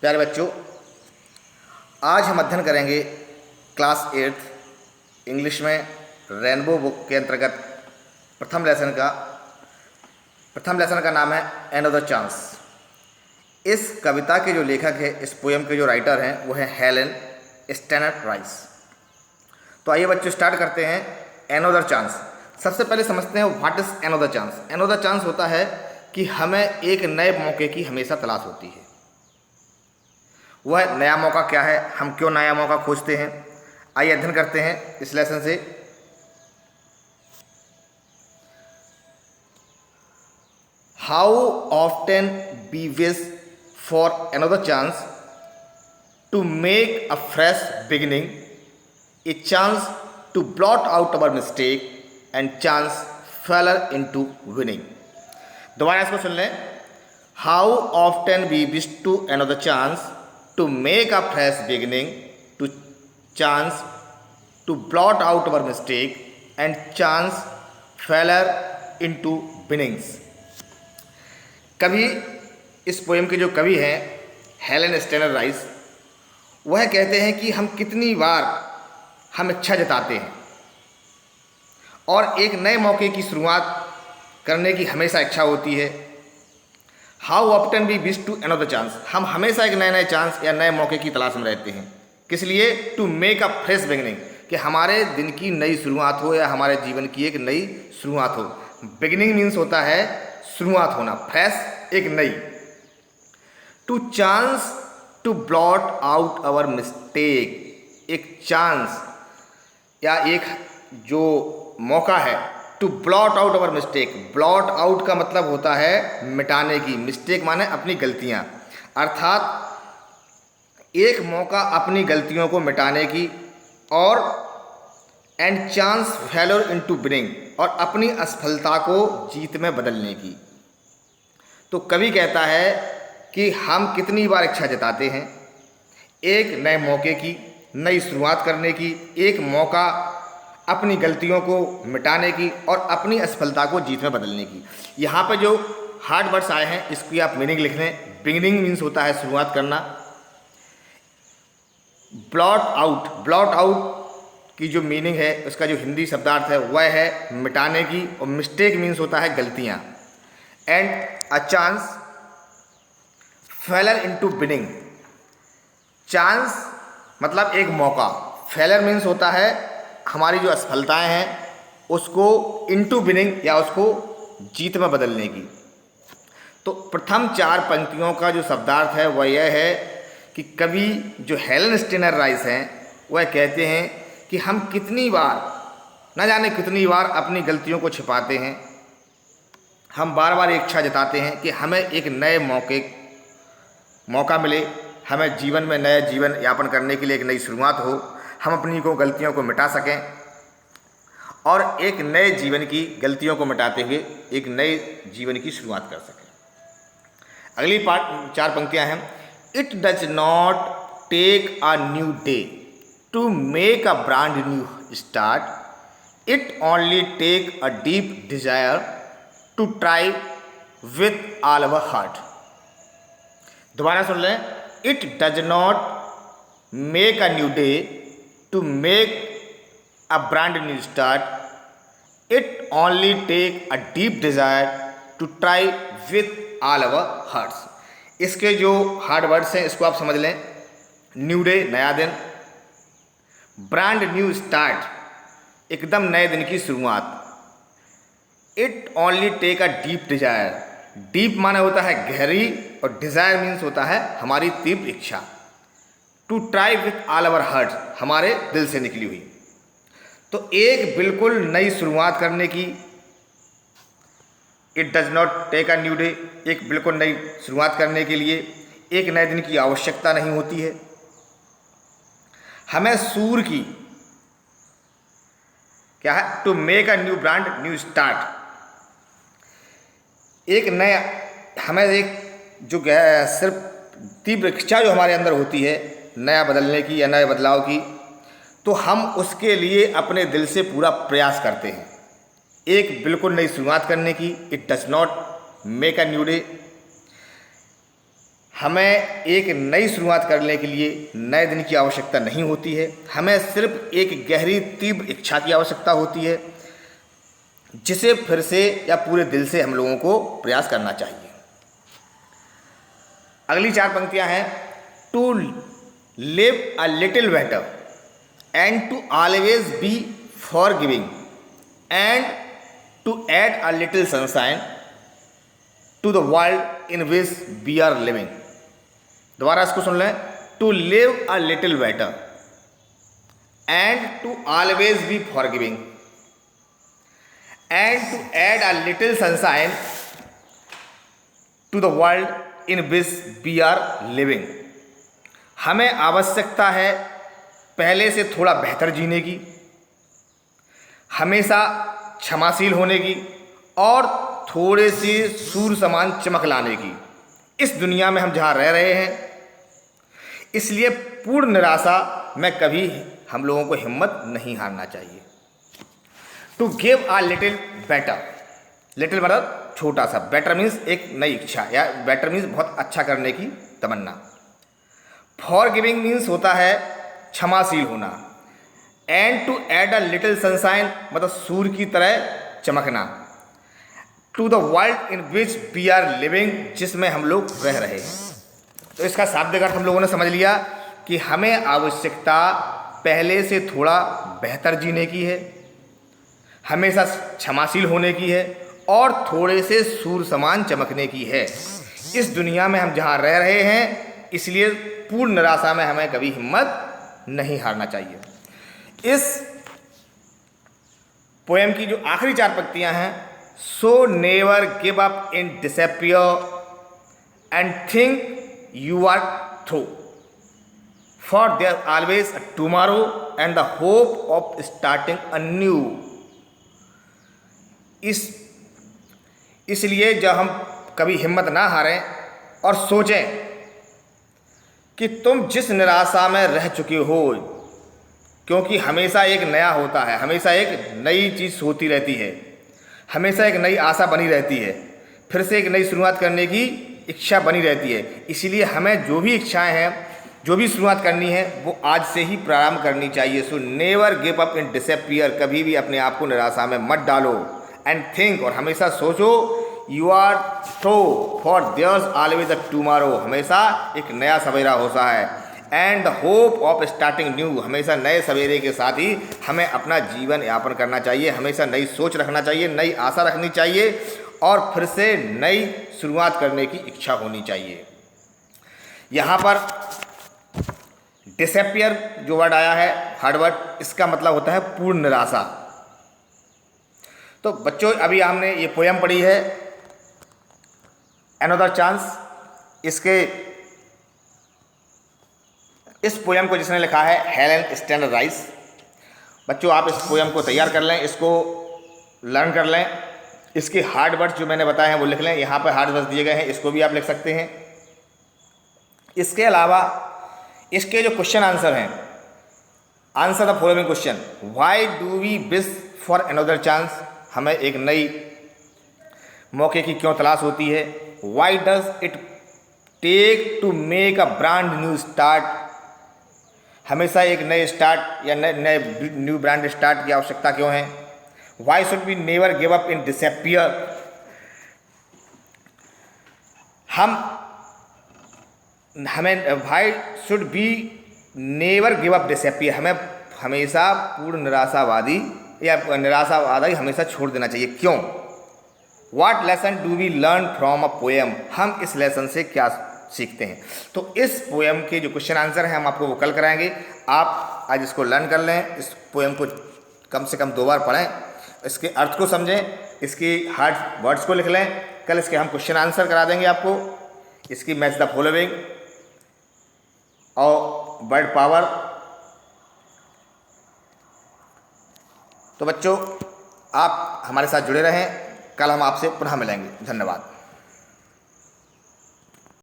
प्यारे बच्चों, आज हम अध्ययन करेंगे क्लास 8 इंग्लिश में रेनबो बुक के अंतर्गत प्रथम लेसन का नाम है अनदर चांस। इस कविता के जो लेखक है, इस पोएम के जो राइटर हैं, वो है हेलेन स्टेनर राइस। तो आइए बच्चों स्टार्ट करते हैं अनदर चांस। सबसे पहले समझते हैं what is another chance. Another chance होता है कि हमें एक नए मौके की हमेशा तलाश होती है। वह नया मौका क्या है, हम क्यों नया मौका खोजते हैं, आइए अध्ययन करते हैं इस लेसन से। How often we wish for another chance to make a fresh beginning, a chance to blot out our mistake and chance failure into winning. दोबारा इसको सुन लें। How often we wish to another chance to make a fresh beginning, to chance to blot out our mistake and chance failure into winnings। कवि, इस poem के जो कवि हैं हेलेन स्टेनर राइस, वह कहते हैं कि हम कितनी बार हम इच्छा जताते हैं और एक नए मौके की शुरुआत करने की हमेशा इच्छा होती है। How often we wish to another chance, हम हमेशा एक नए चांस या नए मौके की तलाश में रहते हैं। किस लिए? To make a fresh beginning, कि हमारे दिन की नई शुरुआत हो या हमारे जीवन की एक नई शुरुआत हो। बिगिनिंग मीन्स होता है शुरुआत होना, फ्रेश एक नई। To chance to blot out our mistake, एक चांस या एक जो मौका है to blot out our mistake. Blot out का मतलब होता है मिटाने की, मिस्टेक माने अपनी गलतियां, अर्थात एक मौका अपनी गलतियों को मिटाने की, और and chance failure into winning, और अपनी असफलता को जीत में बदलने की। तो कवि कहता है कि हम कितनी बार इच्छा जताते हैं एक नए मौके की, नई शुरुआत करने की, एक मौका अपनी गलतियों को मिटाने की और अपनी असफलता को जीत में बदलने की। यहाँ पे जो हार्ड वर्ड्स आए हैं इसकी आप मीनिंग लिख लें। बिगिनिंग मीन्स होता है शुरुआत करना। ब्लॉट आउट की जो मीनिंग है, उसका जो हिंदी शब्दार्थ है वह है मिटाने की, और मिस्टेक मीन्स होता है गलतियाँ। And a chance failure into winning, chance मतलब एक मौका, फेलर मीन्स होता है हमारी जो असफलताएं हैं उसको इनटू विनिंग या उसको जीत में बदलने की। तो प्रथम 4 पंक्तियों का जो शब्दार्थ है वह यह है कि कवि जो हेलेन स्टेनर राइस हैं वह कहते हैं कि हम कितनी बार, न जाने कितनी बार अपनी गलतियों को छिपाते हैं। हम बार बार इच्छा जताते हैं कि हमें एक नए मौका मिले, हमें जीवन में नया जीवन यापन करने के लिए एक नई शुरुआत हो, हम अपनी गलतियों को मिटा सकें और एक नए जीवन की गलतियों को मिटाते हुए एक नए जीवन की शुरुआत कर सकें। अगली 4 पंक्तियां हैं। It does not take a new day to make a brand new start, it only take a deep desire to try with all our heart. दोबारा सुन लें। It does not make a new day to make a brand new start, it only take a deep desire to try with all our hearts। इसके जो hard words हैं इसको आप समझ लें। न्यू डे नया दिन, ब्रांड न्यू स्टार्ट एकदम नए दिन की शुरुआत, it only take a deep desire, deep माने होता है गहरी और डिजायर मीन्स होता है हमारी तीव्र इच्छा। To try with all our heart, हमारे दिल से निकली हुई। तो एक बिल्कुल नई शुरुआत करने की, it does not take a new day, एक बिल्कुल नई शुरुआत करने के लिए एक नए दिन की आवश्यकता नहीं होती है। हमें सूर की क्या है? To make a new brand new start, एक नया, हमें एक जो सिर्फ तीव्र इच्छा जो हमारे अंदर होती है नया बदलने की या नए बदलाव की, तो हम उसके लिए अपने दिल से पूरा प्रयास करते हैं एक बिल्कुल नई शुरुआत करने की। It does not make a new day, हमें एक नई शुरुआत करने के लिए नए दिन की आवश्यकता नहीं होती है, हमें सिर्फ एक गहरी तीव्र इच्छा की आवश्यकता होती है, जिसे फिर से या पूरे दिल से हम लोगों को प्रयास करना चाहिए। अगली 4 पंक्तियां हैं, to live a little better and to always be forgiving and to add a little sunshine to the world in which we are living. दोबारा इसको सुन लें, to live a little better and to always be forgiving and to add a little sunshine to the world in which we are living. हमें आवश्यकता है पहले से थोड़ा बेहतर जीने की, हमेशा क्षमाशील होने की और थोड़े से सूर्य समान चमक लाने की इस दुनिया में हम जहाँ रह रहे हैं। इसलिए पूर्ण निराशा में कभी हम लोगों को हिम्मत नहीं हारना चाहिए। To give a little better, little मतलब छोटा सा, बेटर मीन्स एक नई इच्छा, या बेटर मीन्स बहुत अच्छा करने की तमन्ना। फॉर गिविंग मीन्स होता है क्षमाशील होना। And to add a little sunshine मतलब सूर्य की तरह चमकना। To the world in which we are living जिसमें हम लोग रह रहे हैं। तो इसका शाब्दिक अर्थ हम लोगों ने समझ लिया कि हमें आवश्यकता पहले से थोड़ा बेहतर जीने की है, हमेशा क्षमाशील होने की है और थोड़े से सूर्य समान चमकने की है। इस दुनिया में हम जहाँ रह रहे हैं, इसलिए पूर्ण निराशा में हमें कभी हिम्मत नहीं हारना चाहिए। इस पोएम की जो आखिरी 4 पंक्तियां हैं, so never give up in disappear and think you are through for there always a tomorrow and the hope of starting a new. इसलिए जब हम कभी हिम्मत ना हारें और सोचें कि तुम जिस निराशा में रह चुके हो, क्योंकि हमेशा एक नया होता है, हमेशा एक नई चीज़ होती रहती है, हमेशा एक नई आशा बनी रहती है, फिर से एक नई शुरुआत करने की इच्छा बनी रहती है। इसीलिए हमें जो भी इच्छाएं हैं, जो भी शुरुआत करनी है, वो आज से ही प्रारंभ करनी चाहिए। सो never give up in disappear, कभी भी अपने आप को निराशा में मत डालो। एंड थिंक, और हमेशा सोचो, you are throw for there's always a tomorrow, हमेशा एक नया सवेरा होता है। And the hope of starting new, हमेशा नए सवेरे के साथ ही हमें अपना जीवन यापन करना चाहिए, हमेशा नई सोच रखना चाहिए, नई आशा रखनी चाहिए और फिर से नई शुरुआत करने की इच्छा होनी चाहिए। यहाँ पर डिसअपियर जो वर्ड आया है, हार्ड वर्ड, इसका मतलब होता है पूर्ण निराशा। तो बच्चों, अभी हमने ये पोयम पढ़ी है अनदर चांस। इस पोयम को जिसने लिखा है हेलेन स्टैंडर राइस। बच्चों, आप इस पोयम को तैयार कर लें, इसको लर्न कर लें, इसके हार्ड वर्ड्स जो मैंने बताए हैं वो लिख लें। यहाँ पर हार्ड वर्ड्स दिए गए हैं, इसको भी आप लिख सकते हैं। इसके अलावा इसके जो क्वेश्चन आंसर हैं, answer the following question. Why do we wish for another chance, हमें एक नई मौके की क्यों तलाश होती है। Why does it take to make a brand new start, हमेशा एक नए स्टार्ट या नए न्यू ब्रांड स्टार्ट की आवश्यकता क्यों है। Why should be never give up in disappear, हमें why should be never give up disappear, हमें हमेशा पूर्ण निराशावादी या निराशावादी हमेशा छोड़ देना चाहिए, क्यों। What lesson do we learn from a poem, हम इस लेसन से क्या सीखते हैं। तो इस पोएम के जो क्वेश्चन आंसर हैं हम आपको वो कल कराएंगे। आप आज इसको लर्न कर लें, इस पोएम को कम से कम 2 बार पढ़ें, इसके अर्थ को समझें, इसकी हार्ड वर्ड्स को लिख लें। कल इसके हम क्वेश्चन आंसर करा देंगे आपको, इसकी मैच द फॉलोइंग और वर्ड पावर। तो बच्चों, आप हमारे साथ जुड़े रहें, कल हम आपसे पुनः मिलेंगे। धन्यवाद।